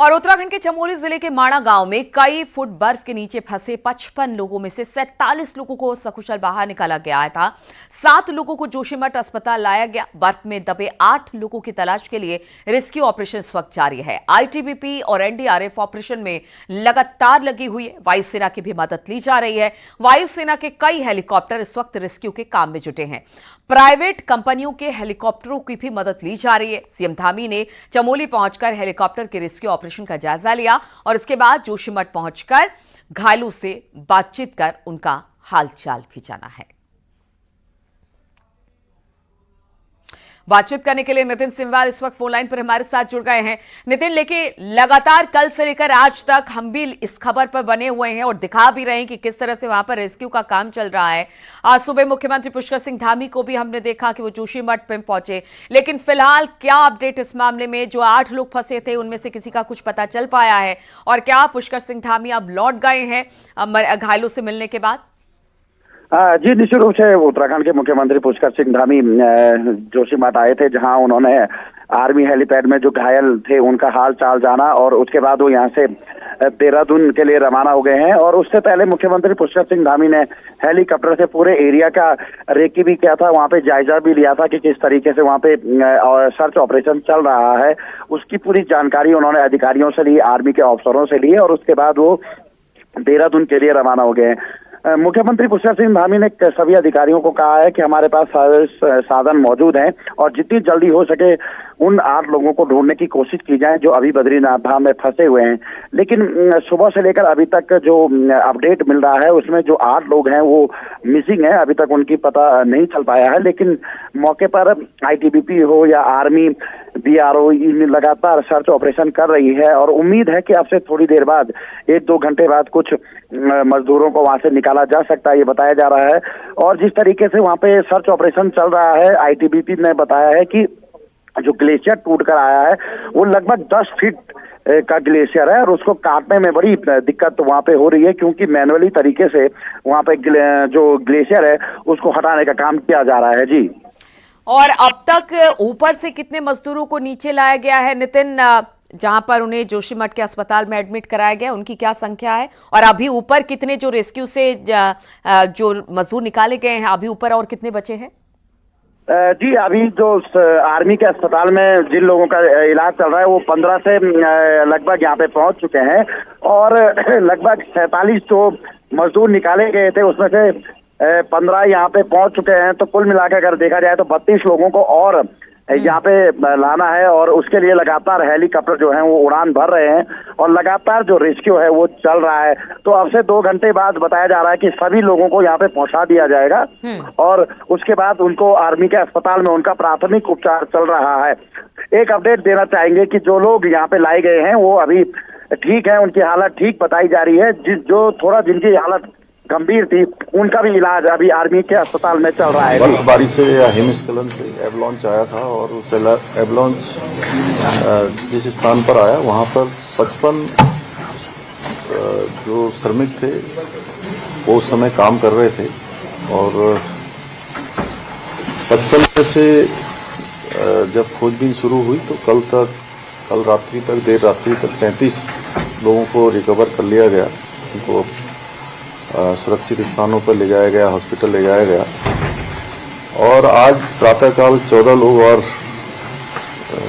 और उत्तराखंड के चमोली जिले के माणा गांव में कई फुट बर्फ के नीचे फंसे 55 लोगों में से 47 लोगों को सकुशल बाहर निकाला गया था। 7 लोगों को जोशीमठ अस्पताल लाया गया। बर्फ में दबे 8 लोगों की तलाश के लिए रेस्क्यू ऑपरेशन इस वक्त जारी है। आईटीबीपी और एनडीआरएफ ऑपरेशन में लगातार लगी हुई है। वायुसेना की भी मदद ली जा रही है। वायुसेना के कई हेलीकॉप्टर इस वक्त रेस्क्यू के काम में जुटे हैं। प्राइवेट कंपनियों के हेलीकॉप्टरों की भी मदद ली जा रही है। सीएम धामी ने चमोली पहुंचकर हेलीकॉप्टर के रेस्क्यू ऑपरेशन का जायजा लिया और इसके बाद जोशीमठ पहुंचकर घायलों से बातचीत कर उनका हालचाल भी जाना है। बातचीत करने के लिए नितिन सिंहवाल इस वक्त फोन लाइन पर हमारे साथ जुड़ गए हैं। नितिन, लेकिन लगातार कल से लेकर आज तक हम भी इस खबर पर बने हुए हैं और दिखा भी रहे हैं कि किस तरह से वहां पर रेस्क्यू का काम चल रहा है। आज सुबह मुख्यमंत्री पुष्कर सिंह धामी को भी हमने देखा कि वो जोशीमठ पे पहुंचे, लेकिन फिलहाल क्या अपडेट इस मामले में? जो 8 लोग फंसे थे उनमें से किसी का कुछ पता चल पाया है? और क्या पुष्कर सिंह धामी अब लौट गए हैं घायलों से मिलने के बाद? जी, निश्चित रूप से उत्तराखंड के मुख्यमंत्री पुष्कर सिंह धामी जोशीमठ आए थे, जहां उन्होंने आर्मी हेलीपैड में जो घायल थे उनका हाल चाल जाना और उसके बाद वो यहाँ से देहरादून के लिए रवाना हो गए हैं। और उससे पहले मुख्यमंत्री पुष्कर सिंह धामी ने हेलीकॉप्टर से पूरे एरिया का रेकी भी किया था, वहाँ पे जायजा भी लिया था कि किस तरीके से वहाँ पे सर्च ऑपरेशन चल रहा है। उसकी पूरी जानकारी उन्होंने अधिकारियों से ली, आर्मी के अफसरों से ली और उसके बाद वो देहरादून के लिए रवाना हो गए। मुख्यमंत्री पुष्कर सिंह धामी ने सभी अधिकारियों को कहा है कि हमारे पास सारे साधन मौजूद हैं और जितनी जल्दी हो सके उन 8 लोगों को ढूंढने की कोशिश की जाए जो अभी बद्रीनाथ धाम में फंसे हुए हैं। लेकिन सुबह से लेकर अभी तक जो अपडेट मिल रहा है उसमें जो 8 लोग हैं वो मिसिंग है, अभी तक उनकी पता नहीं चल पाया है। लेकिन मौके पर आईटीबीपी हो या आर्मी, बीआरओ लगातार सर्च ऑपरेशन कर रही है और उम्मीद है कि अब से थोड़ी देर बाद 1-2 घंटे बाद कुछ मजदूरों को वहां से निकाला जा सकता है, ये बताया जा रहा है। और जिस तरीके से वहां पे सर्च ऑपरेशन चल रहा है, आईटीबीपी ने बताया है कि जो ग्लेशियर टूट कर आया है वो लगभग 10 फीट का ग्लेशियर है और उसको काटने में बड़ी दिक्कत वहां पे हो रही है, क्योंकि मैनुअली तरीके से वहां पे जो ग्लेशियर है उसको हटाने का काम किया जा रहा है। जी, और अब तक ऊपर से कितने मजदूरों को नीचे लाया गया है नितिन, जहां पर उन्हें जोशीमठ के अस्पताल में एडमिट कराया गया? उनकी क्या संख्या है? और अभी ऊपर कितने जो रेस्क्यू से जो मजदूर निकाले गए हैं, अभी ऊपर और कितने बचे हैं? जी, अभी जो आर्मी के अस्पताल में जिन लोगों का इलाज चल रहा है वो 15 से लगभग यहाँ पे पहुंच चुके हैं और लगभग 47 जो मजदूर निकाले गए थे उसमें से 15 यहाँ पे पहुंच चुके हैं। तो कुल मिलाकर अगर देखा जाए तो 32 लोगों को और यहाँ पे लाना है और उसके लिए लगातार हेलीकॉप्टर जो है वो उड़ान भर रहे हैं और लगातार जो रेस्क्यू है वो चल रहा है। तो अब से 2 घंटे बाद बताया जा रहा है कि सभी लोगों को यहाँ पे पहुंचा दिया जाएगा और उसके बाद उनको आर्मी के अस्पताल में उनका प्राथमिक उपचार चल रहा है। एक अपडेट देना चाहेंगे कि जो लोग यहाँ पे लाए गए हैं वो अभी ठीक है, उनकी हालत ठीक बताई जा रही है। जो थोड़ा जिनकी हालत गंभीर थी उनका भी इलाज अभी आर्मी के अस्पताल में चल रहा है। बर्फबारी से या हिमस्खलन से एवलांच आया था और उस एवलांच जिस स्थान पर आया वहां पर 55 जो श्रमिक थे वो उस समय काम कर रहे थे और 55 में से जब खोजबीन शुरू हुई तो कल रात्रि तक देर रात्रि तक 33 लोगों को रिकवर कर लिया गया। उनको सुरक्षित स्थानों पर ले जाया गया, हॉस्पिटल ले जाया गया और आज प्रातःकाल 14 लोग और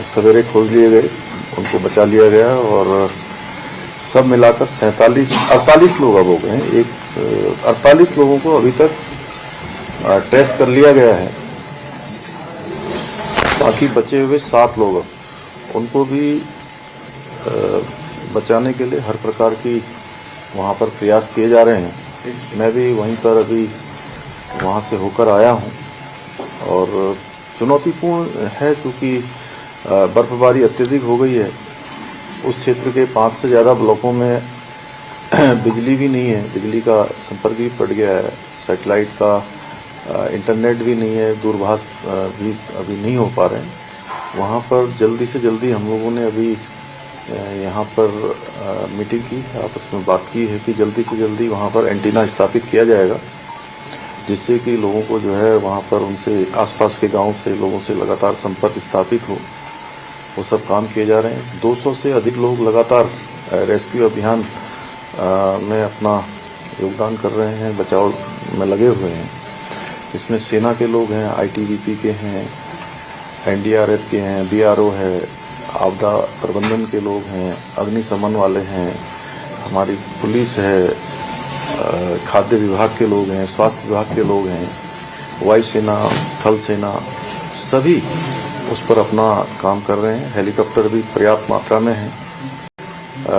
सवेरे खोज लिए गए, उनको बचा लिया गया और सब मिलाकर 48 लोग अब हो गए हैं। 48 लोगों को अभी तक ट्रेस कर लिया गया है। बाकी बचे हुए 7 लोग अब उनको भी बचाने के लिए हर प्रकार की वहाँ पर प्रयास किए जा रहे हैं। मैं भी वहीं पर अभी वहाँ से होकर आया हूँ और चुनौतीपूर्ण है क्योंकि बर्फबारी अत्यधिक हो गई है। उस क्षेत्र के 5 से ज़्यादा ब्लॉकों में बिजली भी नहीं है, बिजली का संपर्क भी कट गया है, सैटेलाइट का इंटरनेट भी नहीं है, दूरभाष भी अभी नहीं हो पा रहे हैं। वहाँ पर जल्दी से जल्दी हम लोगों ने अभी यहाँ पर मीटिंग की, आपस में बात की है कि जल्दी से जल्दी वहाँ पर एंटीना स्थापित किया जाएगा, जिससे कि लोगों को जो है वहाँ पर उनसे आसपास के गांव से लोगों से लगातार संपर्क स्थापित हो वो सब काम किए जा रहे हैं। 200 से अधिक लोग लगातार रेस्क्यू अभियान में अपना योगदान कर रहे हैं, बचाव में लगे हुए हैं। इसमें सेना के लोग हैं, आईटीबीपी के हैं, एनडीआरएफ के हैं, बीआरओ है, आपदा प्रबंधन के लोग हैं, अग्निशमन वाले हैं, हमारी पुलिस है, खाद्य विभाग के लोग हैं, स्वास्थ्य विभाग के लोग हैं, वायुसेना, थल सेना, सभी उस पर अपना काम कर रहे हैं। हेलीकॉप्टर भी पर्याप्त मात्रा में है।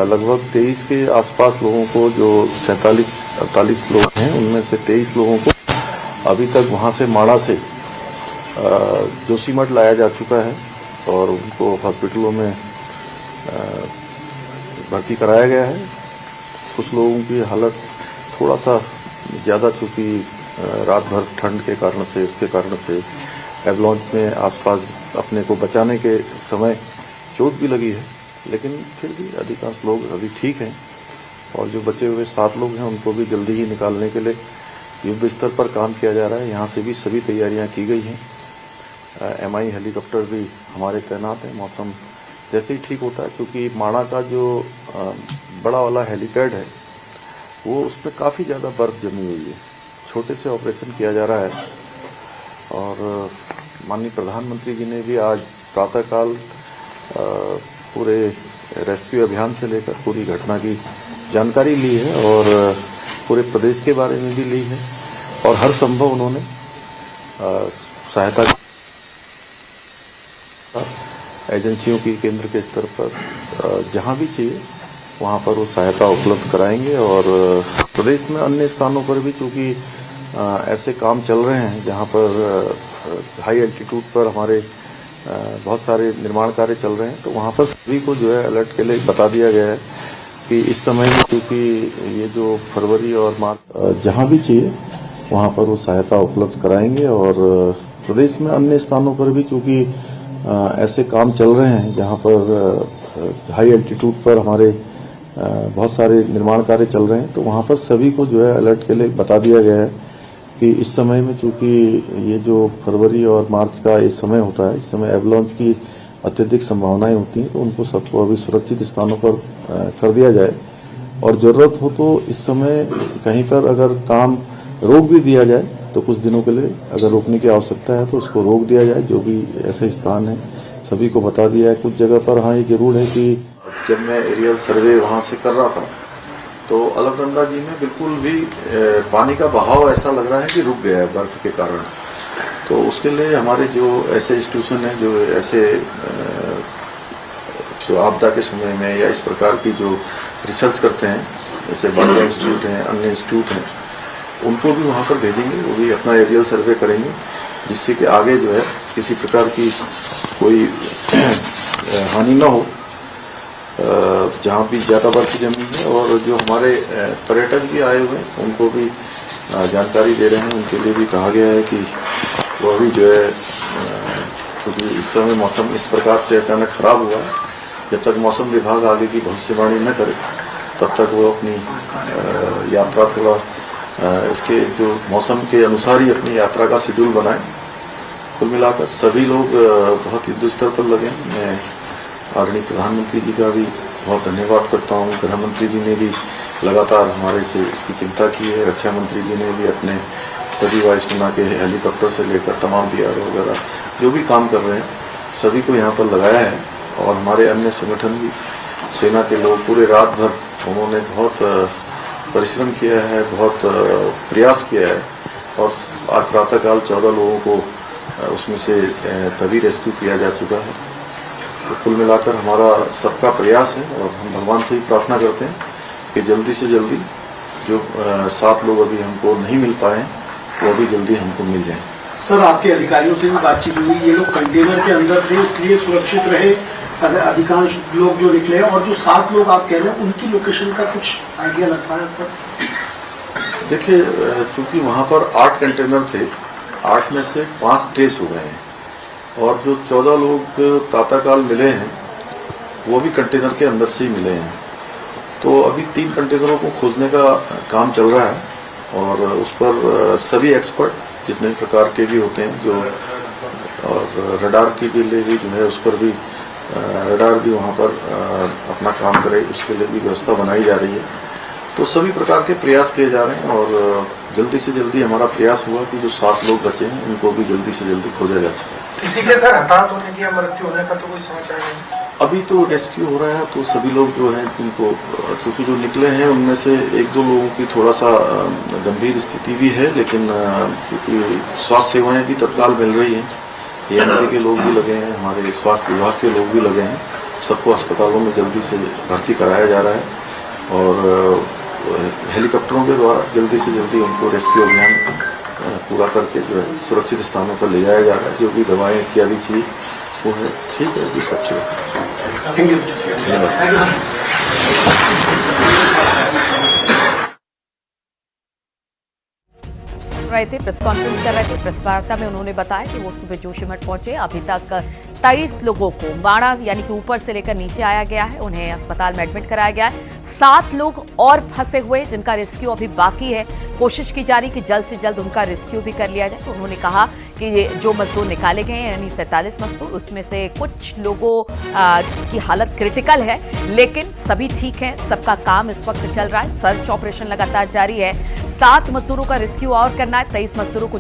लगभग 23 के आसपास लोगों को, जो 47-48 लोग हैं, उनमें से 23 लोगों को अभी तक वहां से माड़ा से जोशीमठ लाया जा चुका है और उनको हॉस्पिटलों में भर्ती कराया गया है। कुछ लोगों की हालत थोड़ा सा ज़्यादा, चूँकि रात भर ठंड के कारण से, उसके कारण से एवलांच में आसपास अपने को बचाने के समय चोट भी लगी है, लेकिन फिर भी अधिकांश लोग अभी ठीक हैं और जो बचे हुए 7 लोग हैं उनको भी जल्दी ही निकालने के लिए युद्ध स्तर पर काम किया जा रहा है। यहाँ से भी सभी तैयारियाँ की गई हैं। MI हेलीकॉप्टर भी हमारे तैनात है। मौसम जैसे ही ठीक होता है, क्योंकि माणा का जो बड़ा वाला हेलीपैड है वो उसमें काफ़ी ज़्यादा बर्फ जमी हुई है। छोटे से ऑपरेशन किया जा रहा है और माननीय प्रधानमंत्री जी ने भी आज प्रातःकाल पूरे रेस्क्यू अभियान से लेकर पूरी घटना की जानकारी ली है और पूरे प्रदेश के बारे में भी ली है और हर संभव उन्होंने सहायता एजेंसियों की केंद्र के स्तर पर जहां भी चाहिए वहां पर वो सहायता उपलब्ध कराएंगे। और प्रदेश में अन्य स्थानों पर भी चूंकि ऐसे काम चल रहे हैं जहां पर हाई एल्टीट्यूड पर हमारे बहुत सारे निर्माण कार्य चल रहे हैं, तो वहां पर सभी को जो है अलर्ट के लिए बता दिया गया है कि इस समय में, क्योंकि ये जो फरवरी और मार्च जहां भी चाहिए वहां पर वो सहायता उपलब्ध कराएंगे। और प्रदेश में अन्य स्थानों पर भी चूंकि ऐसे काम चल रहे हैं जहां पर हाई एल्टीट्यूड पर हमारे बहुत सारे निर्माण कार्य चल रहे हैं, तो वहां पर सभी को जो है अलर्ट के लिए बता दिया गया है कि इस समय में, चूंकि ये जो फरवरी और मार्च का इस समय होता है, इस समय एवलांच की अत्यधिक संभावनाएं होती हैं, तो उनको सबको अभी सुरक्षित स्थानों पर कर दिया जाए और जरूरत हो तो इस समय कहीं पर अगर काम रोक भी दिया जाए तो कुछ दिनों के लिए अगर रोकने की आवश्यकता है तो उसको रोक दिया जाए। जो भी ऐसे स्थान है सभी को बता दिया है। कुछ जगह पर हाँ ये जरूर है कि जब मैं एरियल सर्वे वहां से कर रहा था तो अलकनंदा जी में बिल्कुल भी पानी का बहाव ऐसा लग रहा है कि रुक गया है बर्फ के कारण। तो उसके लिए हमारे जो ऐसे इंस्टीट्यूशन है, जो ऐसे जो आपदा के समय में या इस प्रकार की जो रिसर्च करते हैं, जैसे बांग्ला इंस्टीट्यूट हैं, अन्य इंस्टीट्यूट हैं, उनको भी वहाँ पर भेजेंगे। वो भी अपना एरियल सर्वे करेंगे, जिससे कि आगे जो है किसी प्रकार की कोई हानि न हो जहाँ भी ज़्यादा बर्फ जमी है। और जो हमारे पर्यटक भी आए हुए हैं उनको भी जानकारी दे रहे हैं। उनके लिए भी कहा गया है कि वो भी जो है, चूँकि इस समय मौसम इस प्रकार से अचानक खराब हुआ है, जब तक मौसम विभाग आगे की भविष्यवाणी न करे तब तक वो अपनी यात्रा थोड़ा इसके जो मौसम के अनुसार ही अपनी यात्रा का शेड्यूल बनाएं। कुल मिलाकर सभी लोग बहुत युद्ध स्तर पर लगे। मैं आदरणीय प्रधानमंत्री जी का भी बहुत धन्यवाद करता हूँ। गृह मंत्री जी ने भी लगातार हमारे से इसकी चिंता की है। रक्षा मंत्री जी ने भी अपने सभी वायुसेना के हेलीकॉप्टर से लेकर तमाम बीआरओ वगैरह जो भी काम कर रहे हैं सभी को यहाँ पर लगाया है। और हमारे अन्य संगठन भी, सेना के लोग पूरे रात भर उन्होंने बहुत परिश्रम किया है, बहुत प्रयास किया है और आज प्रातःकाल 14 लोगों को उसमें से तभी रेस्क्यू किया जा चुका है। तो कुल मिलाकर हमारा सबका प्रयास है और हम भगवान से ही प्रार्थना करते हैं कि जल्दी से जल्दी जो 7 लोग अभी हमको नहीं मिल पाए वो भी जल्दी हमको मिल जाएं। सर, आपके अधिकारियों से भी बातचीत हुई, ये लोग कंटेनर के अंदर थे इसलिए सुरक्षित रहे, अधिकांश लोग जो निकले, और जो 7 लोग आप कह रहे हैं उनकी लोकेशन का कुछ आइडिया लगता है आपको? देखिए, चूंकि वहाँ पर 8 कंटेनर थे, 8 में से 5 ट्रेस हो गए हैं और जो 14 लोग प्रातःकाल मिले हैं वो भी कंटेनर के अंदर से ही मिले हैं। तो अभी 3 कंटेनरों को खोजने का काम चल रहा है और उस पर सभी एक्सपर्ट जितने प्रकार के भी होते हैं, जो और रडार की भी जो है उस पर भी रडार भी वहाँ पर अपना काम करे, उसके लिए भी व्यवस्था बनाई जा रही है। तो सभी प्रकार के प्रयास किए जा रहे हैं और जल्दी से जल्दी हमारा प्रयास हुआ कि जो 7 लोग बचे हैं उनको भी जल्दी से जल्दी खोजा जा सके। किसी के सर हताहत होने की या मृत्यु होने का तो कोई समाचार नहीं? अभी तो रेस्क्यू हो रहा है, तो सभी लोग जो हैं जिनको चूँकि जो निकले हैं उनमें से 1-2 लोगों की थोड़ा सा गंभीर स्थिति भी है, लेकिन चूँकि स्वास्थ्य सेवाएं भी तत्काल मिल रही हैं, एएमसी के लोग भी लगे हैं, हमारे स्वास्थ्य विभाग के लोग भी लगे हैं, सबको अस्पतालों में जल्दी से भर्ती कराया जा रहा है और हेलीकॉप्टरों के द्वारा जल्दी से जल्दी उनको रेस्क्यू अभियान पूरा करके जो है सुरक्षित स्थानों पर ले जाया जा रहा है। जो भी दवाएं इत्यादि थी वो है, ठीक है, अभी सब सुरक्षित रहे थे, प्रेस कॉन्फ्रेंस कर रहे थे। प्रेस वार्ता में उन्होंने बताया कि वो सुबह जोशीमठ पहुंचे। अभी तक 23 लोगों को माड़ा यानी कि ऊपर से लेकर नीचे आया गया है, उन्हें अस्पताल में एडमिट कराया गया है। 7 लोग और फंसे हुए जिनका रेस्क्यू अभी बाकी है। कोशिश की जा रही कि जल्द से जल्द उनका रेस्क्यू भी कर लिया जाए। तो उन्होंने कहा कि ये जो मजदूर निकाले गए हैं यानी 47 मजदूर, उसमें से कुछ लोगों की हालत क्रिटिकल है, लेकिन सभी ठीक हैं। सबका काम इस वक्त चल रहा है, सर्च ऑपरेशन लगातार जारी है। 7 मजदूरों का रेस्क्यू और करना है। 23 मजदूरों को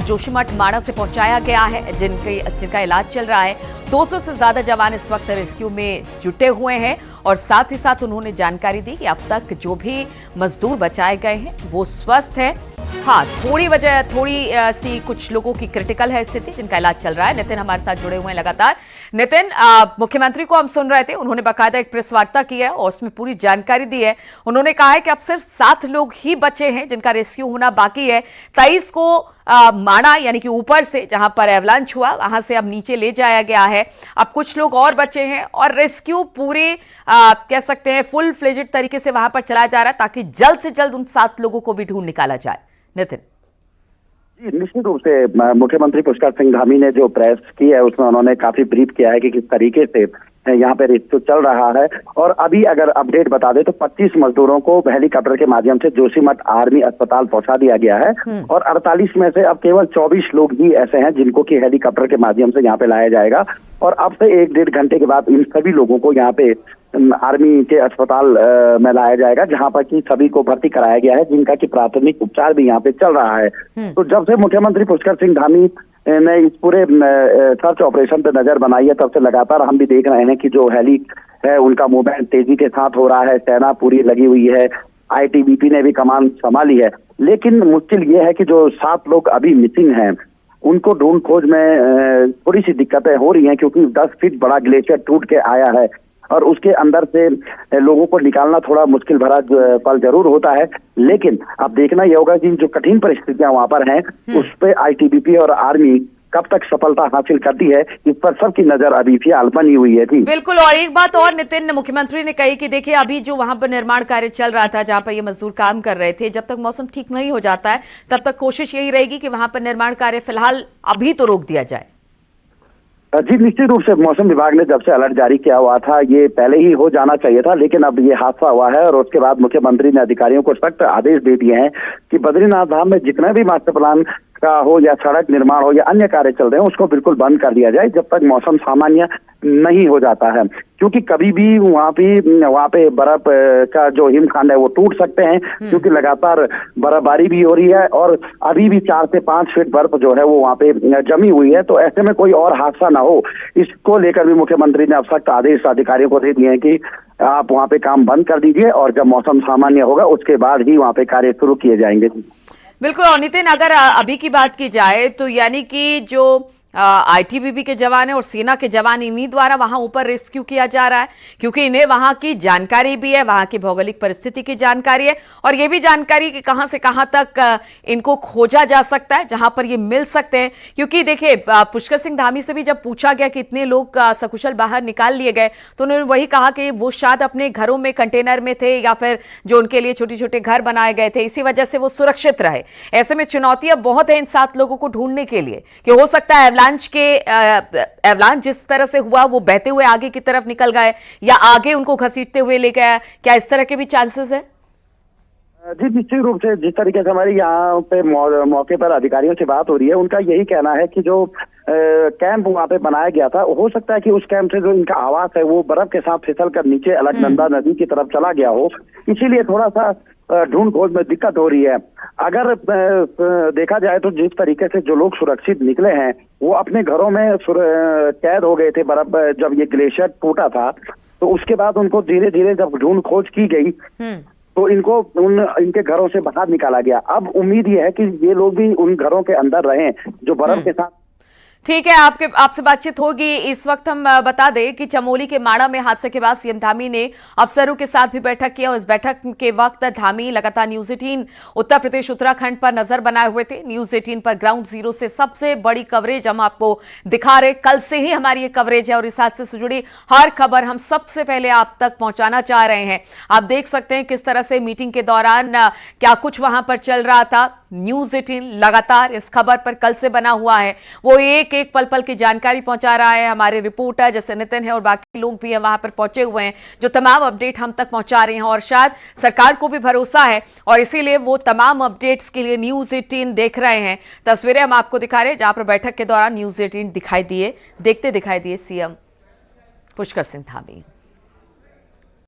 जोशीमठ माड़ा से पहुंचाया गया है, जिनका इलाज चल रहा है। 200 से ज्यादा जवान इस वक्त रेस्क्यू में जुटे हुए हैं और साथ ही साथ उन्होंने जानकारी दी कि अब तक जो भी मजदूर बचाए गए हैं वो स्वस्थ है। हाँ, थोड़ी सी कुछ लोगों की क्रिटिकल है स्थिति, जिनका इलाज चल रहा है। नितिन हमारे साथ जुड़े हुए हैं लगातार। नितिन, मुख्यमंत्री को हम सुन रहे थे, उन्होंने बाकायदा एक प्रेस वार्ता की है और उसमें पूरी जानकारी दी है। उन्होंने कहा है कि अब सिर्फ 7 लोग ही बचे हैं जिनका रेस्क्यू होना बाकी है। 23 को माड़ा यानी कि ऊपर से जहां पर एवलांच हुआ वहां से अब नीचे ले जाया गया है। अब कुछ लोग और बचे हैं और रेस्क्यू पूरे कह सकते हैं फुल फ्लेजेड तरीके से वहां पर चलाया जा रहा है ताकि जल्द से जल्द उन 7 लोगों को भी ढूंढ निकाला जाए। नितिन जी, निश्चित रूप से मुख्यमंत्री पुष्कर सिंह धामी ने जो प्रेस की है उसमें उन्होंने काफी ब्रीफ किया है कि किस तरीके से यहाँ पे रेस्क्यू चल रहा है। और अभी अगर अपडेट बता दे तो 25 मजदूरों को हेलीकॉप्टर के माध्यम से जोशीमठ आर्मी अस्पताल पहुंचा दिया गया है और 48 में से अब केवल 24 लोग ही ऐसे हैं जिनको कि हेलीकॉप्टर के माध्यम से यहाँ पे लाया जाएगा। और अब से 1-1.5 घंटे के बाद इन सभी लोगों को यहाँ पे आर्मी के अस्पताल में लाया जाएगा, जहां पर कि सभी को भर्ती कराया गया है, जिनका कि प्राथमिक उपचार भी यहाँ पे चल रहा है। तो जब से मुख्यमंत्री पुष्कर सिंह धामी ने इस पूरे सर्च ऑपरेशन पे नजर बनाई है, तब से लगातार हम भी देख रहे हैं कि जो हेली है उनका मूवमेंट तेजी के साथ हो रहा है। सेना पूरी लगी हुई है, आईटीबीपी ने भी कमान संभाली है। लेकिन मुश्किल ये है कि जो 7 लोग अभी मिसिंग हैं उनको ढूंढ खोज में थोड़ी सी दिक्कतें हो रही हैं, क्योंकि 10 फीट बड़ा ग्लेशियर टूट के आया है और उसके अंदर से लोगों को निकालना थोड़ा मुश्किल भरा पल जरूर होता है। लेकिन अब देखना यह होगा कि जो कठिन परिस्थितियां वहां पर हैं उस पे आईटीबीपी और आर्मी कब तक सफलता हासिल करती है, इस पर सबकी नजर अभी फिलहाल बनी हुई है। जी बिल्कुल। और एक बात और नितिन, मुख्यमंत्री ने कही कि देखिए अभी जो वहां पर निर्माण कार्य चल रहा था, जहां पर ये मजदूर काम कर रहे थे, जब तक मौसम ठीक नहीं हो जाता है तब तक कोशिश यही रहेगी कि वहां पर निर्माण कार्य फिलहाल अभी तो रोक दिया जाए। जी, निश्चित रूप से मौसम विभाग ने जब से अलर्ट जारी किया हुआ था ये पहले ही हो जाना चाहिए था, लेकिन अब ये हादसा हुआ है और उसके बाद मुख्यमंत्री ने अधिकारियों को सख्त आदेश दे दिए हैं कि बद्रीनाथ धाम में जितना भी मास्टर प्लान का हो या सड़क निर्माण हो या अन्य कार्य चल रहे हैं उसको बिल्कुल बंद कर दिया जाए जब तक मौसम सामान्य नहीं हो जाता है। क्योंकि कभी भी वहाँ पे बर्फ का जो हिमखंड है वो टूट सकते हैं, क्योंकि लगातार बर्फबारी भी हो रही है और अभी भी 4 से 5 फीट बर्फ जो है वो वहाँ पे जमी हुई है। तो ऐसे में कोई और हादसा ना हो, इसको लेकर भी मुख्यमंत्री ने अब सख्त आदेश अधिकारियों को दे दिए हैं कि आप वहाँ पे काम बंद कर दीजिए और जब मौसम सामान्य होगा उसके बाद ही वहाँ पे कार्य शुरू किए जाएंगे। बिल्कुल। और नितिन, अगर अभी की बात की जाए तो यानी कि जो आईटीबीपी के जवान है और सेना के जवान, इन्हीं द्वारा वहां ऊपर रेस्क्यू किया जा रहा है, क्योंकि इन्हें वहां की जानकारी भी है, वहां की भौगोलिक परिस्थिति की जानकारी है और ये भी जानकारी कि कहां से कहां तक इनको खोजा जा सकता है, जहां पर ये मिल सकते हैं। क्योंकि देखिए पुष्कर सिंह धामी से भी जब पूछा गया कि इतने लोग सकुशल बाहर निकाल लिए गए तो उन्होंने वही कहा कि वो शायद अपने घरों में कंटेनर में थे या फिर जो उनके लिए छोटे छोटे घर बनाए गए थे, इसी वजह से वो सुरक्षित रहे। ऐसे में चुनौतियां बहुत है इन 7 लोगों को ढूंढने के लिए कि हो सकता है एवलांच जिस तरह से हुआ वो बहते हुए आगे की तरफ निकल गए या आगे उनको घसीटते हुए ले गया, क्या इस तरह के भी चांसेस है? जी, निश्चित रूप से जिस तरीके से हमारी यहाँ पे मौके पर अधिकारियों से बात हो रही है उनका यही कहना है कि जो कैंप वहाँ पे बनाया गया था। हो सकता है कि उस कैंप से जो इनका आवास है वो बर्फ के साथ फिसल कर नीचे अलकनंदा नदी की तरफ चला गया हो, इसीलिए थोड़ा सा ढूंढ खोज में दिक्कत हो रही है। अगर देखा जाए तो जिस तरीके से जो लोग सुरक्षित निकले हैं वो अपने घरों में कैद हो गए थे बर्फ जब ये ग्लेशियर टूटा था, तो उसके बाद उनको धीरे धीरे जब ढूंढ खोज की गई तो इनको इनके घरों से बाहर निकाला गया। अब उम्मीद ये है कि ये लोग भी उन घरों के अंदर रहें जो बर्फ के साथ। ठीक है, आपसे बातचीत होगी। इस वक्त हम बता दें कि चमोली के माड़ा में हादसे के बाद सीएम धामी ने अफसरों के साथ भी बैठक किया और इस बैठक के वक्त धामी लगातार न्यूज 18 उत्तर प्रदेश उत्तराखंड पर नजर बनाए हुए थे। न्यूज 18 पर ग्राउंड जीरो से सबसे बड़ी कवरेज हम आपको दिखा रहे। कल से ही हमारी ये कवरेज है और इस हादसे से जुड़ी हर खबर हम सबसे पहले आप तक पहुंचाना चाह रहे हैं। आप देख सकते हैं किस तरह से मीटिंग के दौरान क्या कुछ वहां पर चल रहा था। न्यूज 18 लगातार इस खबर पर कल से बना हुआ है, वो एक एक पल पल की जानकारी पहुंचा रहा है। हमारे रिपोर्टर जैसे नितिन है और बाकी लोग भी वहां पर पहुंचे हुए हैं जो तमाम अपडेट हम तक पहुंचा रहे हैं और शायद सरकार को भी भरोसा है और इसीलिए वो तमाम अपडेट्स के लिए न्यूज 18 देख रहे हैं। तस्वीरें हम आपको दिखा रहे हैं जहां पर बैठक के दौरान न्यूज 18 दिखाई दिए सीएम पुष्कर सिंह धामी।